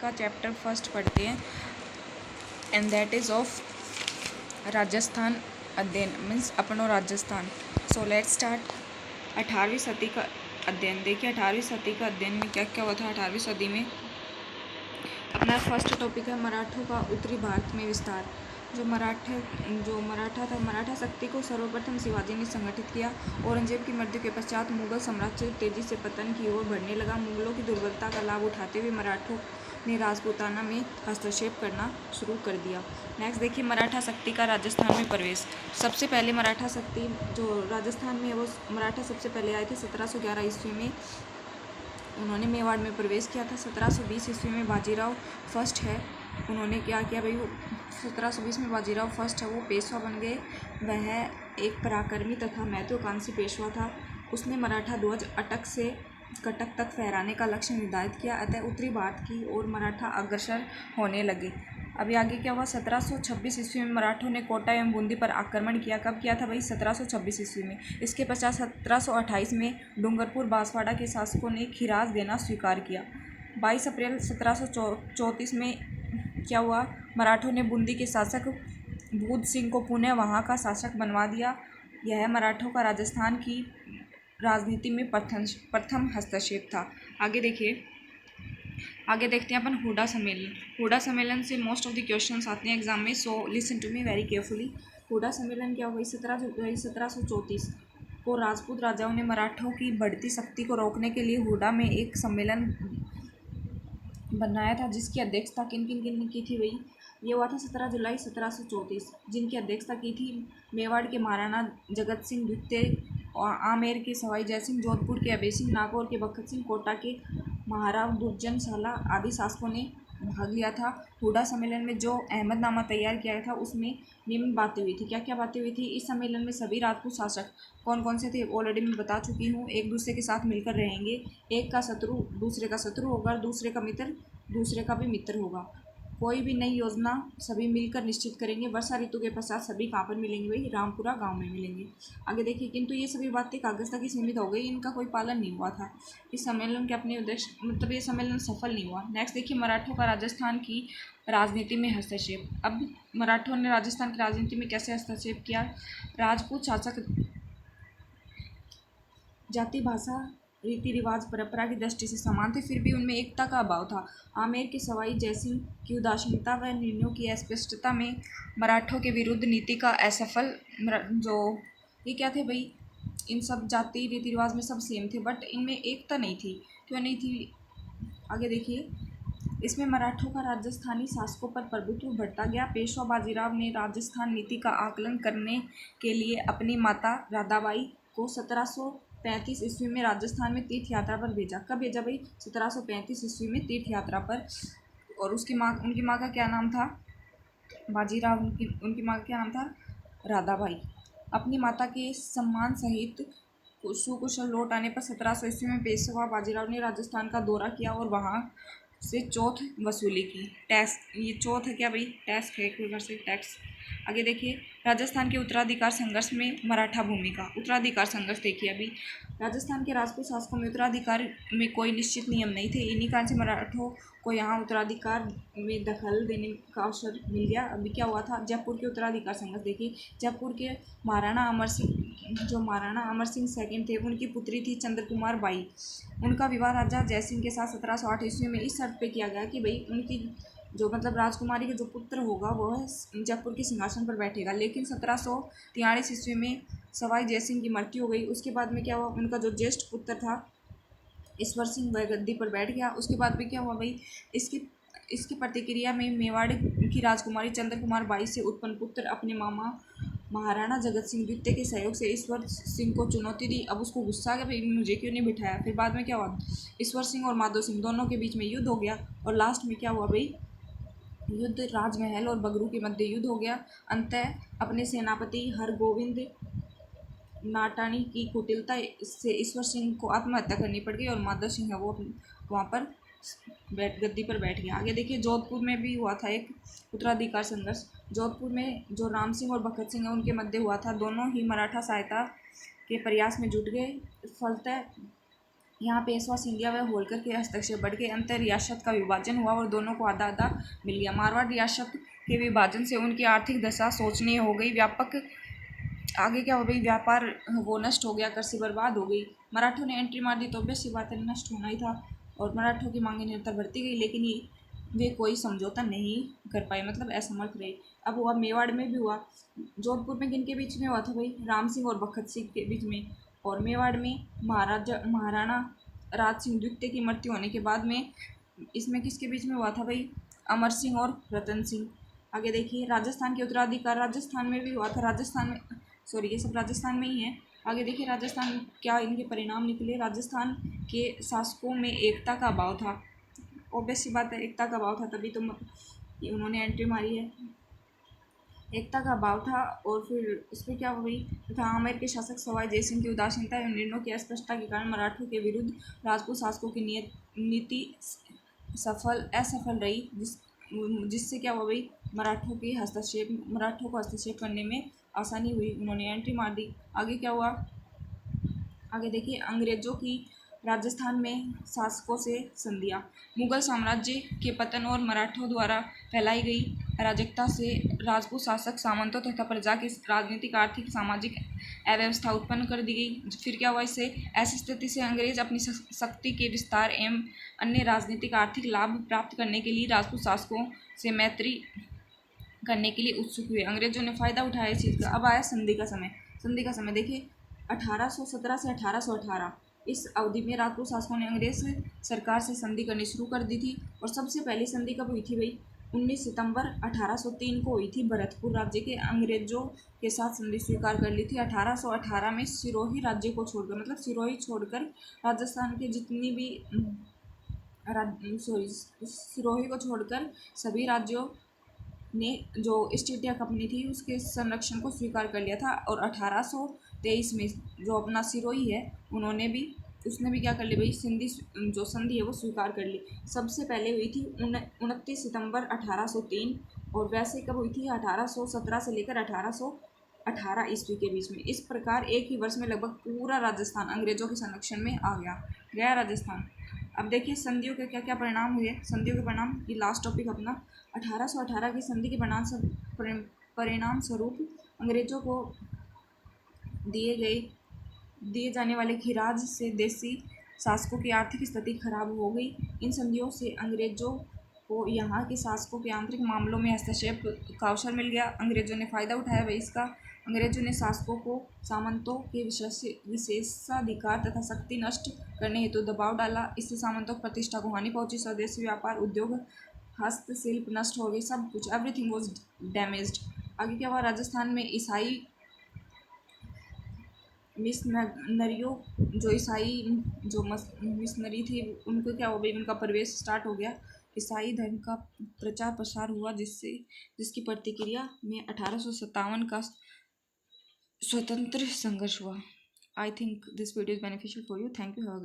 का chapter first पढ़ते हैं and that is of Rajasthan अध्ययन मीन्स अपनो राजस्थान। So let's start. 18वीं सदी का अध्ययन। देखिए 18वीं सदी का अध्ययन में क्या क्या हुआ था 18वीं सदी में। अपना फर्स्ट टॉपिक है मराठों का उत्तरी भारत में विस्तार। जो मराठा था, मराठा शक्ति को सर्वप्रथम शिवाजी ने संगठित किया। औरंगजेब की मृत्यु के पश्चात मुगल साम्राज्य तेजी से पतन की ओर बढ़ने लगा। मुगलों की दुर्बलता का लाभ उठाते हुए मराठों ने राजपूताना में हस्तक्षेप करना शुरू कर दिया। नेक्स्ट देखिए मराठा शक्ति का राजस्थान में प्रवेश। सबसे पहले मराठा शक्ति जो राजस्थान में है वो मराठा सबसे पहले आए थे 1711 ईस्वी में। उन्होंने मेवाड़ में प्रवेश किया था। 1720 ईस्वी में बाजीराव फर्स्ट है। उन्होंने क्या किया भाई, वो 1720 में बाजीराव फर्स्ट है वो पेशवा बन गए। वह एक पराक्रमी तथा महत्वाकांक्षी पेशवा था। उसने मराठा ध्वज अटक से कटक तक फहराने का लक्ष्य निर्धारित किया। अतः उत्तरी भारत की ओर मराठा अग्रसर होने लगे। अभी आगे क्या हुआ, 1726 ईस्वी में मराठों ने कोटा एवं बूंदी पर आक्रमण किया। कब किया था भाई, 1726 ईस्वी में। इसके पश्चात 1728 में डूंगरपुर बांसवाड़ा के शासकों ने खिराज देना स्वीकार किया। 22 अप्रैल 1734 में क्या हुआ, मराठों ने बूंदी के शासक बूध सिंह को पुनः वहां का शासक बनवा दिया। यह मराठों का राजस्थान की राजनीति में प्रथम हस्तक्षेप था। आगे देखते हैं अपन हुडा सम्मेलन। हुडा सम्मेलन से मोस्ट ऑफ द क्वेश्चंस आते हैं एग्जाम में, so listen to me very carefully. Hooda सम्मेलन क्या हुआ, 17 जुलाई 1734 को राजपूत राजाओं ने मराठों की बढ़ती शक्ति को रोकने के लिए हुडा में एक सम्मेलन बनाया था, जिसकी अध्यक्षता किन की थी भाई। ये हुआ था 17 जुलाई 1734, जिनकी अध्यक्षता की थी मेवाड़ के महाराणा जगत सिंह द्वितीय, आमेर के सवाई जयसिंह, जोधपुर के अभय सिंह, नागौर के बखत सिंह, कोटा के महाराव दुर्जन शाला आदि शासकों ने भाग लिया था। हुडा सम्मेलन में जो अहमदनामा तैयार किया था उसमें निम्न बातें हुई थी। क्या क्या बातें हुई थी इस सम्मेलन में, सभी राजपूत शासक कौन कौन से थे ऑलरेडी मैं बता चुकी हूँ। एक दूसरे के साथ मिलकर रहेंगे। एक का शत्रु दूसरे का शत्रु होगा, दूसरे का मित्र दूसरे का भी मित्र होगा। कोई भी नई योजना सभी मिलकर निश्चित करेंगे। वर्षा ऋतु के पश्चात सभी कहाँ पर मिलेंगे भाई, रामपुरा गांव में मिलेंगे। आगे देखिए, किंतु ये सभी बातें कागज तक ही सीमित हो गई, इनका कोई पालन नहीं हुआ था। इस सम्मेलन के अपने उद्देश्य मतलब ये सम्मेलन सफल नहीं हुआ। नेक्स्ट देखिए मराठों का राजस्थान की राजनीति में हस्तक्षेप। अब मराठों ने राजस्थान की राजनीति में कैसे हस्तक्षेप किया। राजपूत शासक जाति, भाषा, रीति रिवाज, परंपरा की दृष्टि से समान थे, फिर भी उनमें एकता का अभाव था। आमेर के सवाई जयसिंह की उदासीनता व निर्णयों की अस्पष्टता में मराठों के विरुद्ध नीति का असफल जो ये क्या थे भाई, इन सब जाति रीति रिवाज में सब सेम थे बट इनमें एकता नहीं थी। क्यों नहीं थी, आगे देखिए। इसमें मराठों का राजस्थानी शासकों पर प्रभुत्व बढ़ता गया। पेशवा बाजीराव ने राजस्थान नीति का आकलन करने के लिए अपनी माता राधाबाई को 1735 ईस्वी में राजस्थान में तीर्थ यात्रा पर भेजा। कब भेजा भाई, 1735 ईस्वी में तीर्थ यात्रा पर। और उनकी माँ का क्या नाम था, बाजीराव, उनकी माँ का क्या नाम था, राधाबाई। अपनी माता के सम्मान सहित सुकुशल लौट आने पर 1700 ईस्वी में पेशवा बाजीराव ने राजस्थान का दौरा किया और वहाँ से चौथ वसूली की। टैक्स, ये चौथ है क्या भाई, टैक्स है एक प्रकार से टैक्स। आगे देखिए राजस्थान के उत्तराधिकार संघर्ष में मराठा भूमिका। उत्तराधिकार संघर्ष देखिए, अभी राजस्थान के राजपूत शासकों में उत्तराधिकार में कोई निश्चित नियम नहीं थे। इन्हीं कारण से मराठों को यहाँ उत्तराधिकार में दखल देने का अवसर मिल गया। अभी क्या हुआ था, जयपुर के उत्तराधिकार संघर्ष देखिए। जयपुर के महाराणा अमर सिंह सेकंड थे, उनकी पुत्री थी चंद्र कुमार बाई। उनका विवाह राजा जयसिंह के साथ 1708 ईस्वी में इस शर्त पे किया गया कि भाई उनकी जो मतलब राजकुमारी का जो पुत्र होगा वह जयपुर के सिंहासन पर बैठेगा। लेकिन 1743 ईस्वी में सवाई जयसिंह की मृत्यु हो गई। उसके बाद में क्या हुआ, उनका जो ज्येष्ठ पुत्र था ईश्वर सिंह वह गद्दी पर बैठ गया। उसके बाद में क्या हुआ भाई, इसकी प्रतिक्रिया में मेवाड़ की राजकुमारी चंद्र कुमार बाई से उत्पन्न पुत्र अपने मामा महाराणा जगत सिंह द्वितीय के सहयोग से ईश्वर सिंह को चुनौती दी। अब उसको गुस्सा आ गया भाई मुझे क्यों नहीं बिठाया। फिर बाद में क्या हुआ, ईश्वर सिंह और माधो सिंह दोनों के बीच में युद्ध हो गया और लास्ट में क्या हुआ भाई, युद्ध राजमहल और बगरू के मध्य युद्ध हो गया। अंततः अपने सेनापति हरगोविंद नाटानी की कुटिलता से ईश्वर सिंह को आत्महत्या करनी पड़ गई और माधव सिंह है वो वहाँ पर गद्दी पर बैठ गया। आगे देखिए जोधपुर में भी हुआ था एक उत्तराधिकार संघर्ष। जोधपुर में जो राम सिंह और बखत सिंह है उनके मध्य हुआ था। दोनों ही मराठा सहायता के प्रयास में जुट गए। फलतः यहाँ पेशवा सिंधिया व होलकर के हस्तक्षेप बढ़ के अंतर रियासत का विभाजन हुआ और दोनों को आधा आधा मिल गया। मारवाड़ रियासत के विभाजन से उनकी आर्थिक दशा शोचनीय हो गई। व्यापक आगे क्या हो गई, व्यापार वो नष्ट हो गया, कृषि बर्बाद हो गई। मराठों ने एंट्री मार दी तो ऑब्वियस सी बात है, नष्ट होना ही था। और मराठों की मांगे निरंतर बढ़ती गई, लेकिन ये वे कोई समझौता नहीं कर पाए, मतलब असमर्थ रहे। अब हुआ मेवाड़ में भी हुआ। जोधपुर में किन के बीच में हुआ था भाई, राम सिंह और बखत सिंह के बीच में। और मेवाड़ में महाराणा राज सिंह द्वितीय की मृत्यु होने के बाद में इसमें किसके बीच में हुआ था भाई, अमर सिंह और रतन सिंह। आगे देखिए, राजस्थान के उत्तराधिकार राजस्थान में भी हुआ था। राजस्थान में, सॉरी ये सब राजस्थान में ही है। आगे देखिए, राजस्थान क्या इनके परिणाम निकले। राजस्थान के शासकों में एकता का अभाव था। ऑब्वियस सी बात है, एकता का अभाव था, तभी तो उन्होंने एंट्री मारी है। एकता का अभाव था। और फिर इस पर क्या हुई तथा आमेर के शासक सवाई जयसिंह की उदासीनता एवं निर्णयों की अस्पष्टता के कारण मराठों के विरुद्ध राजपूत शासकों की नीति असफल रही, जिससे क्या हुआ भाई, मराठों को हस्तक्षेप करने में आसानी हुई। उन्होंने एंट्री मार दी। आगे क्या हुआ, आगे देखिए, अंग्रेजों की राजस्थान में शासकों से संधियाँ। मुगल साम्राज्य के पतन और मराठों द्वारा फैलाई गई अराजकता से राजपूत शासक सामंतों तथा प्रजा की राजनीतिक, आर्थिक, सामाजिक अव्यवस्था उत्पन्न कर दी गई। फिर क्या हुआ, इससे ऐसी स्थिति से अंग्रेज अपनी शक्ति के विस्तार एवं अन्य राजनीतिक, आर्थिक लाभ प्राप्त करने के लिए राजपूत शासकों से मैत्री करने के लिए उत्सुक हुए। अंग्रेजों ने फायदा उठाया इस चीज़ का। अब आया संधि का समय। संधि का समय देखिए, 1817 से 1818 इस अवधि में राजपूत शासकों ने अंग्रेज सरकार से संधि करनी शुरू कर दी थी। और सबसे पहली संधि कब हुई थी भाई, 19 सितंबर 1803 को हुई थी। भरतपुर राज्य के अंग्रेजों के साथ संधि स्वीकार कर ली थी। 1818 में सिरोही राज्य को छोड़कर, मतलब सिरोही छोड़कर राजस्थान के जितनी भी सिरोही को छोड़कर सभी राज्यों ने जो ईस्ट इंडिया कंपनी थी उसके संरक्षण को स्वीकार कर लिया था। और 1823 में जो अपना सिरोही है उसने भी क्या कर ली भाई, जो संधि है वो स्वीकार कर ली। सबसे पहले हुई थी 29 सितंबर 1803। और वैसे कब हुई थी, 1817 से लेकर 1818 ईस्वी के बीच में। इस प्रकार एक ही वर्ष में लगभग पूरा राजस्थान अंग्रेजों के संरक्षण में आ गया राजस्थान। अब देखिए संधियों के क्या क्या परिणाम हुए। संधियों के परिणाम, ये लास्ट टॉपिक अपना। 1818 की संधि के परिणाम स्वरूप अंग्रेजों को दिए जाने वाले खिराज से देसी शासकों की आर्थिक स्थिति खराब हो गई। इन संधियों से अंग्रेजों को यहाँ के शासकों के आंतरिक मामलों में हस्तक्षेप का अवसर मिल गया। अंग्रेजों ने फायदा उठाया भाई इसका। अंग्रेजों ने शासकों को सामंतों के विशेषाधिकार तथा शक्ति नष्ट करने हेतु दबाव डाला। इससे सामंतों की प्रतिष्ठा को हानि पहुंची। स्वदेशी व्यापार, उद्योग, हस्तशिल्प नष्ट हो गई, सब कुछ, एवरीथिंग वाज डैमेज्ड। आगे क्या हुआ, राजस्थान में ईसाई मिशनरियों जो मिशनरी थी उनको क्या हो गई, उनका प्रवेश स्टार्ट हो गया। ईसाई धर्म का प्रचार प्रसार हुआ, जिसकी प्रतिक्रिया में 1857 का स्वतंत्र संघर्ष हुआ। I think this video is beneficial for you. Thank you.